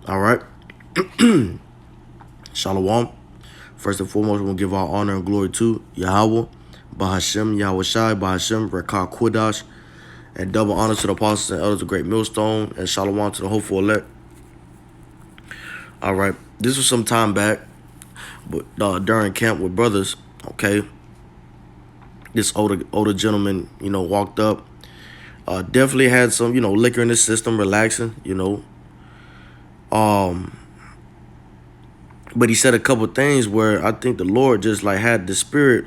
All right. Shalom. First and foremost, we're going to give our honor and glory to Yahawah, Bahashem, Yahawashi, Bahashem, Rekah Qudash, and double honor to the apostles and elders of Great Millstone, and Shalom to the hopeful elect. All right. This was some time back, but during camp with brothers, okay, this older gentleman, walked up. Definitely had some, liquor in his system, relaxing, But he said a couple things where I think the Lord just like had the spirit,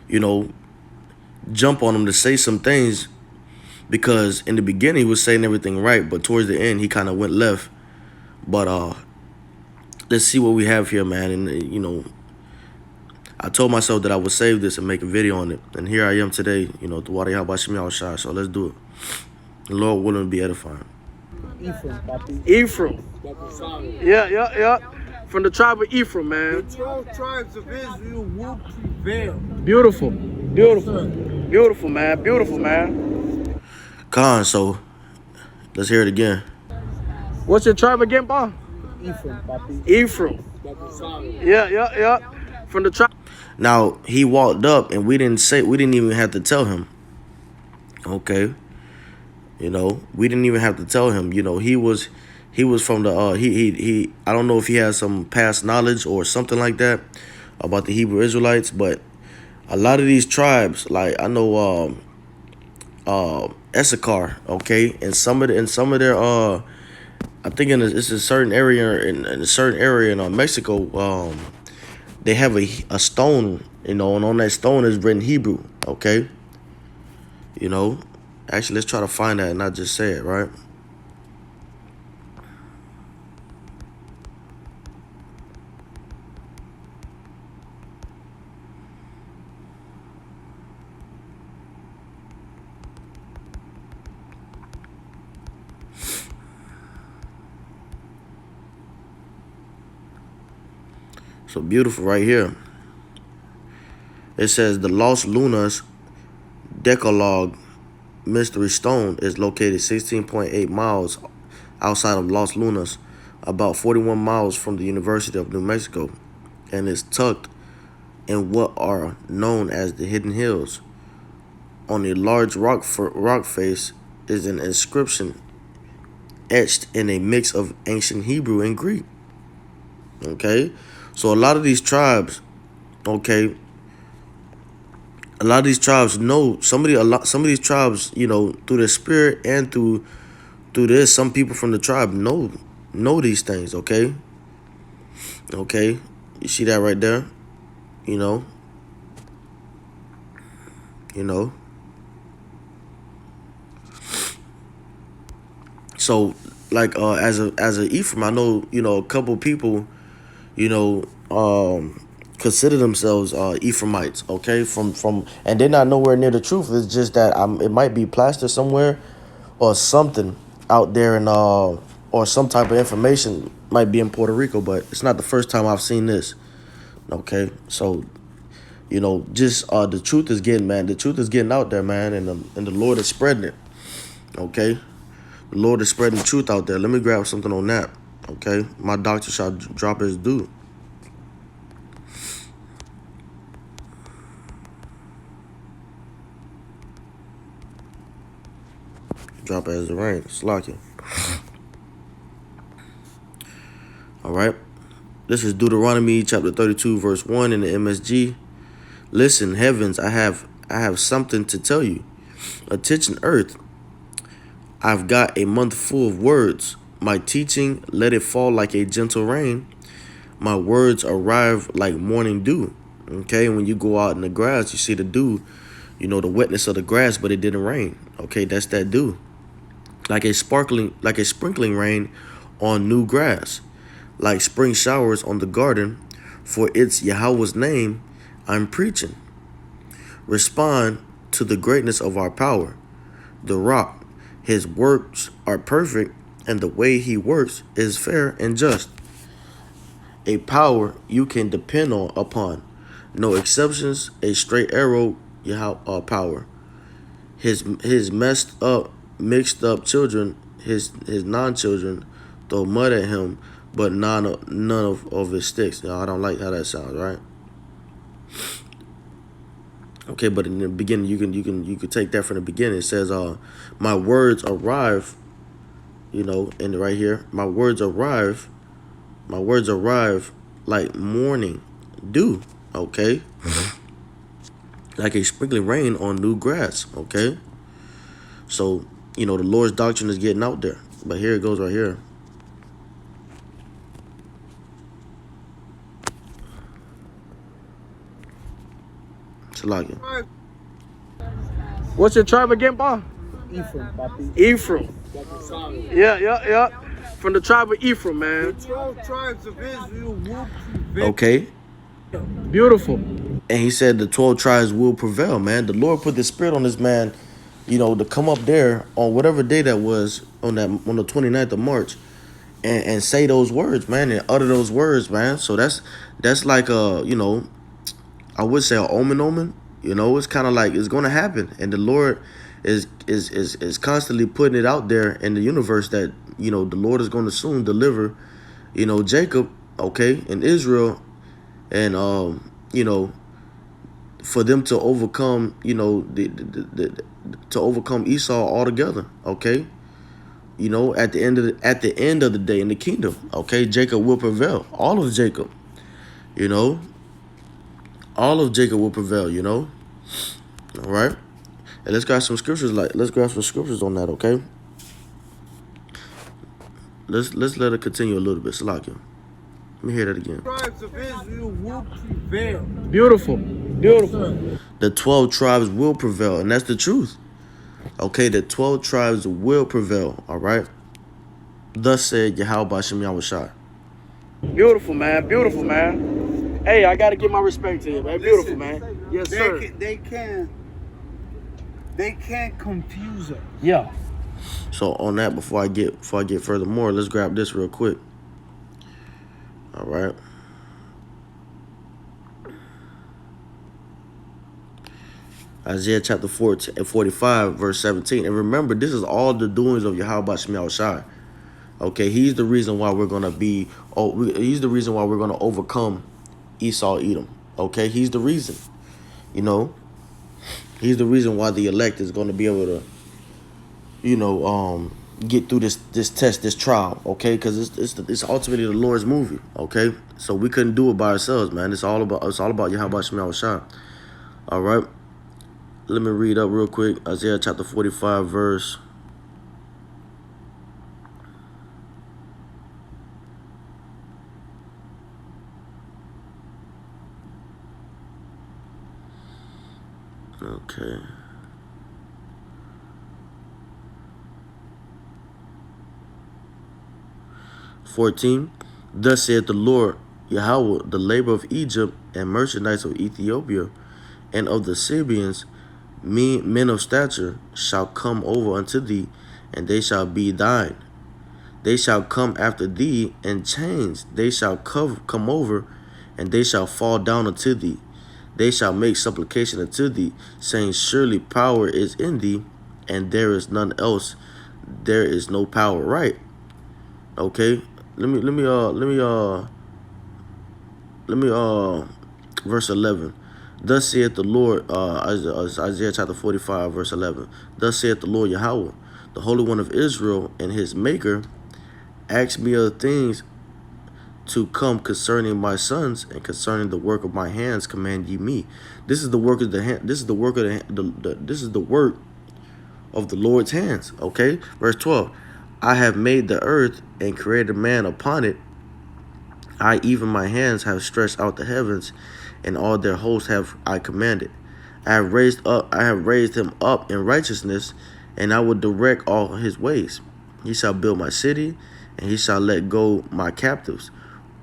jump on him to say some things, because in the beginning he was saying everything right, but towards the end he kind of went left. But let's see what we have here, man. And I told myself that I would save this and make a video on it, and here I am today. The water Yahawashi. So let's do it. The Lord willing to be edifying. Ephraim. Yeah. From the tribe of Ephraim, man. The 12 tribes of Israel will prevail. Beautiful, man. Khan, so let's hear it again. What's your tribe again, Bob? Ephraim. Yeah. From the tribe. Now he walked up, and we didn't even have to tell him. Okay. We didn't even have to tell him. He was from the he I don't know if he has some past knowledge or something like that about the Hebrew Israelites, but a lot of these tribes, like I know Issachar, okay, and some of their I think it's a certain area in a certain area in Mexico, they have a stone, and on that stone is written Hebrew, okay. Actually, let's try to find that and not just say it, right? So beautiful right here. It says the Los Lunas Decalogue Mystery Stone is located 16.8 miles outside of Los Lunas, about 41 miles from the University of New Mexico, and is tucked in what are known as the Hidden Hills. On a large rock face is an inscription etched in a mix of ancient Hebrew and Greek. Okay, so a lot of these tribes, okay, a lot of these tribes know some of these tribes, through their spirit and through this, some people from the tribe know these things. Okay, you see that right there, So like as a Ephraim, I know a couple people, consider themselves Ephraimites, okay, from and they're not nowhere near the truth. It's just that it might be plastered somewhere or something out there, and or some type of information might be in Puerto Rico, but it's not the first time I've seen this. Okay, so just the truth is getting out there, man, and the Lord is spreading it. Okay, the Lord is spreading the truth out there. Let me grab something on that. Okay, my doctor shall drop his due. Drop as the rain. Slocking. All right. This is Deuteronomy chapter 32, verse 1 in the MSG. Listen, heavens, I have something to tell you. Attention, earth. I've got a month full of words. My teaching, let it fall like a gentle rain. My words arrive like morning dew. Okay, when you go out in the grass, you see the dew, the wetness of the grass, but it didn't rain. Okay, that's that dew. Like a sprinkling rain on new grass, like spring showers on the garden, for it's Yahawah's name I'm preaching. Respond to the greatness of our power, the rock. His works are perfect, and the way he works is fair and just. A power you can depend upon. No exceptions, a straight arrow, Yahawah power. His mixed up children, his non-children, throw mud at him, but none of his sticks. I don't like how that sounds, right? Okay, but in the beginning, you can take that from the beginning. It says, my words arrive, and right here, my words arrive like morning dew, okay? Like a sprinkling rain on new grass, okay? So, the Lord's doctrine is getting out there. But here it goes right here. Salakia. What's your tribe again, Pa? Ephraim. Yeah. From the tribe of Ephraim, man. The 12 tribes of Israel will prevail. Okay. Beautiful. And he said the 12 tribes will prevail, man. The Lord put the spirit on this man, to come up there on whatever day that was, on the 29th of March, and say those words, man, and utter those words, man. So that's like I would say an omen. It's kind of like it's gonna happen, and the Lord is constantly putting it out there in the universe that the Lord is going to soon deliver, Jacob, okay, and Israel, and for them to overcome, to overcome Esau altogether, okay. At the end of the day in the kingdom, okay, Jacob will prevail. All of Jacob, all of Jacob will prevail. All right. And let's grab some scriptures. Let's grab some scriptures on that, okay? Let's let it continue a little bit. Salakia. Let me hear that again. Tribes of Israel will prevail. Beautiful. The 12 tribes will prevail, and that's the truth. Okay, the 12 tribes will prevail. All right. Thus said Yahawashi. Beautiful, man. Hey, I gotta give my respect to you, man. Beautiful, man. Yes, sir. They can't confuse us. Yeah. So on that, before I get furthermore, let's grab this real quick. All right. Isaiah chapter 45, verse 17. And remember, this is all the doings of Yahawashi. Okay, he's the reason why we're gonna he's the reason why we're gonna overcome Esau, Edom. Okay, he's the reason. He's the reason why the elect is going to be able to, get through this test, this trial, okay? Because it's ultimately the Lord's movie, okay? So we couldn't do it by ourselves, man. It's all about Yahawashi. All right. Let me read up real quick. Isaiah chapter 45, verse. Okay. "14. Thus saith the Lord Yahawah, the labor of Egypt and merchandise of Ethiopia and of the Syrians, men of stature, shall come over unto thee, and they shall be thine. They shall come after thee in chains. They shall come over, and they shall fall down unto thee. They shall make supplication unto thee, saying, surely power is in thee, and there is none else. There is no power." Right? Okay. Let me verse 11. Thus saith the Lord, Isaiah chapter 45, verse 11. Thus saith the Lord Yahawah, the Holy One of Israel, and his Maker, ask me of things to come concerning my sons, and concerning the work of my hands command ye me. This is the work of the hand. This is the work of this is the work of the Lord's hands. Okay, verse 12. I have made the earth and created man upon it. I, even my hands, have stretched out the heavens, and all their hosts have I commanded. I have raised him up in righteousness, and I will direct all his ways. He shall build my city, and he shall let go my captives.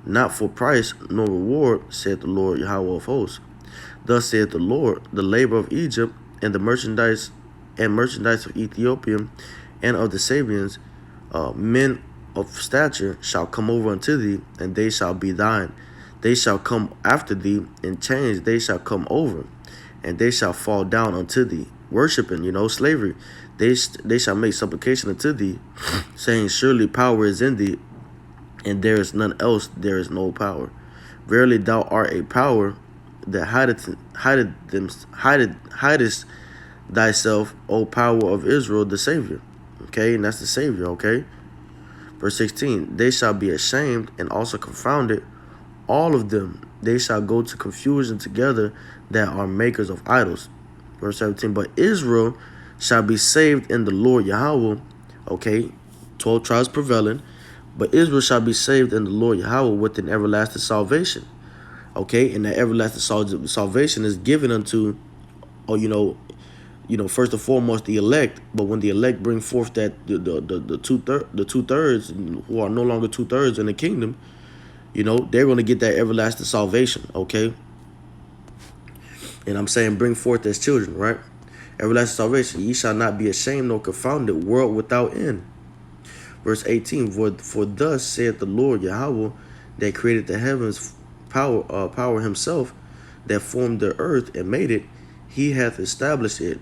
Not for price nor reward, saith the Lord Yahawah of hosts. Thus saith the Lord, the labor of Egypt and the merchandise of Ethiopia and of the Sabians, men of stature, shall come over unto thee, and they shall be thine. They shall come after thee in chains. They shall come over, and they shall fall down unto thee, worshiping, slavery. They shall make supplication unto thee, saying, surely power is in thee, and there is none else, there is no power. Verily thou art a power that hidest thyself, O power of Israel, the Savior. Okay, and that's the Savior, okay? Verse 16, they shall be ashamed and also confounded, all of them. They shall go to confusion together that are makers of idols. Verse 17, but Israel shall be saved in the Lord Yahawah. Okay, 12 tribes prevailing. But Israel shall be saved in the Lord Yahawah with an everlasting salvation. Okay, and that everlasting salvation is given unto, first and foremost the elect. But when the elect bring forth that the two-thirds who are no longer two-thirds in the kingdom, they're going to get that everlasting salvation. Okay, and I'm saying bring forth as children, right? Everlasting salvation. Ye shall not be ashamed nor confounded, world without end. Verse 18, for thus saith the Lord Yahawah, that created the heavens, power himself, that formed the earth and made it. He hath established it.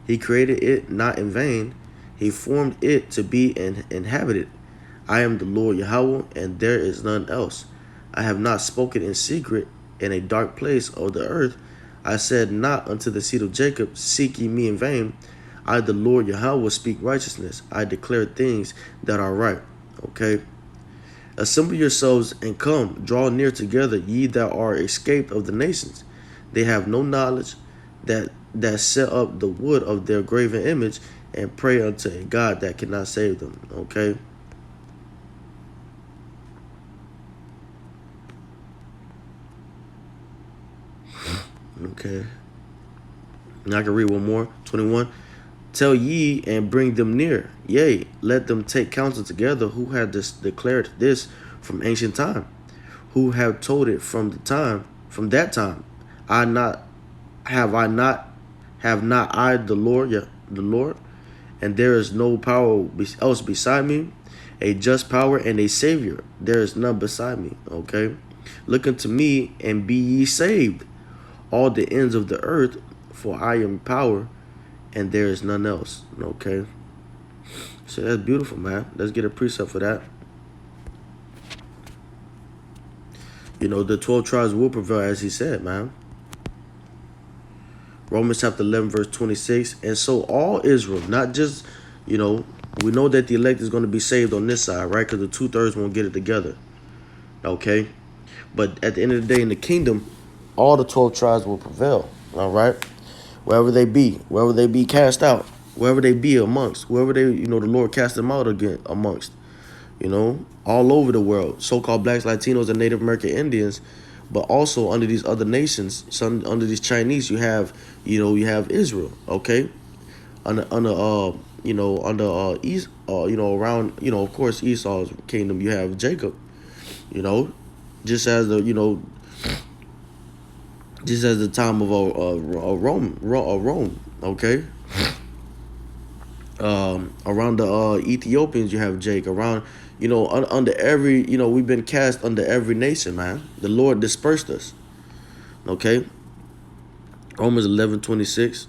He created it not in vain. He formed it to be inhabited. I am the Lord Yahawah, and there is none else. I have not spoken in secret in a dark place of the earth. I said not unto the seed of Jacob, seek ye me in vain. I, the Lord Yahawah, speak righteousness. I declare things that are right. Okay. Assemble yourselves and come, draw near together, ye that are escaped of the nations. They have no knowledge, that set up the wood of their graven image, and pray unto a God that cannot save them. Okay. Okay. Now I can read one more. 21. Tell ye and bring them near. Yea, let them take counsel together, who have declared this from ancient time, who have told it from that time. Have not I the Lord, and there is no power else beside me, a just power and a Savior. There is none beside me. Okay. Look unto me and be ye saved, all the ends of the earth, for I am power, and there is none else. Okay. So that's beautiful, man. Let's get a precept for that. The 12 tribes will prevail, as he said, man. Romans chapter 11, verse 26. And so all Israel, not just, we know that the elect is going to be saved on this side, right? Because the two-thirds won't get it together. Okay. But at the end of the day, in the kingdom, all the 12 tribes will prevail. All right. Wherever they be cast out, wherever they be amongst, whoever they, the Lord cast them out again amongst, all over the world, so-called blacks, Latinos, and Native American Indians, but also under these other nations, under these Chinese, you have Israel, okay, under East, around, of course, Esau's kingdom, you have Jacob, just as the time of Rome, okay. Around the Ethiopians, you have Jake. Around, under every, we've been cast under every nation, man. The Lord dispersed us. Okay. Romans 11:26.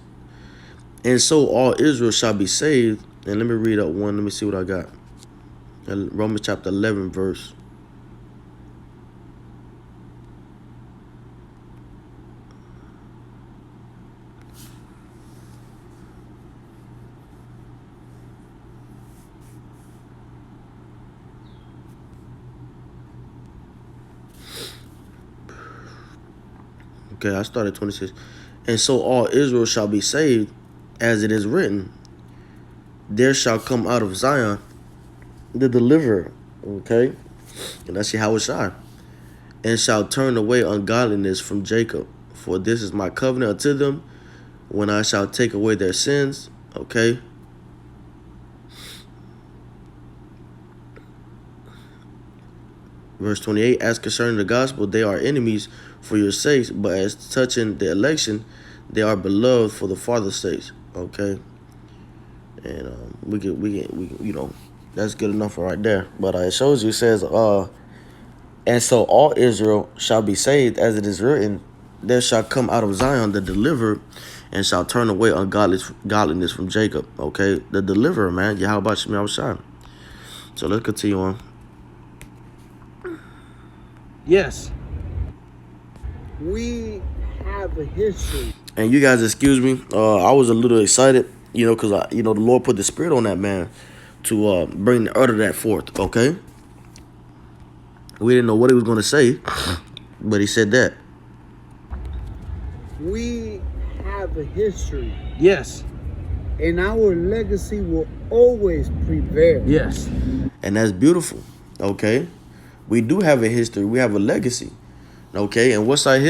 And so all Israel shall be saved. And let me read up one. Let me see what I got. Romans chapter 11, verse. Okay, I started 26. And so all Israel shall be saved, as it is written, there shall come out of Zion the deliverer. Okay, and that's Yahawashi, and shall turn away ungodliness from Jacob. For this is my covenant unto them, when I shall take away their sins. Okay. Verse 28, as concerning the gospel, they are enemies for your sakes, but as touching the election, they are beloved for the Father's sakes. Okay. And we can, that's good enough right there. But it shows you, it says, and so all Israel shall be saved, as it is written, there shall come out of Zion the deliverer, and shall turn away ungodliness from Jacob. Okay, the deliverer, man, Yahawashi. So let's continue on. Yes. We have a history. And you guys excuse me, I was a little excited, you know, because the Lord put the spirit on that man to bring the utter that forth. Okay, we didn't know what he was going to say, but he said that. We have a history. Yes. And our legacy will always prevail. Yes. And that's beautiful. Okay, we do have a history. We have a legacy. Okay, and what's our history?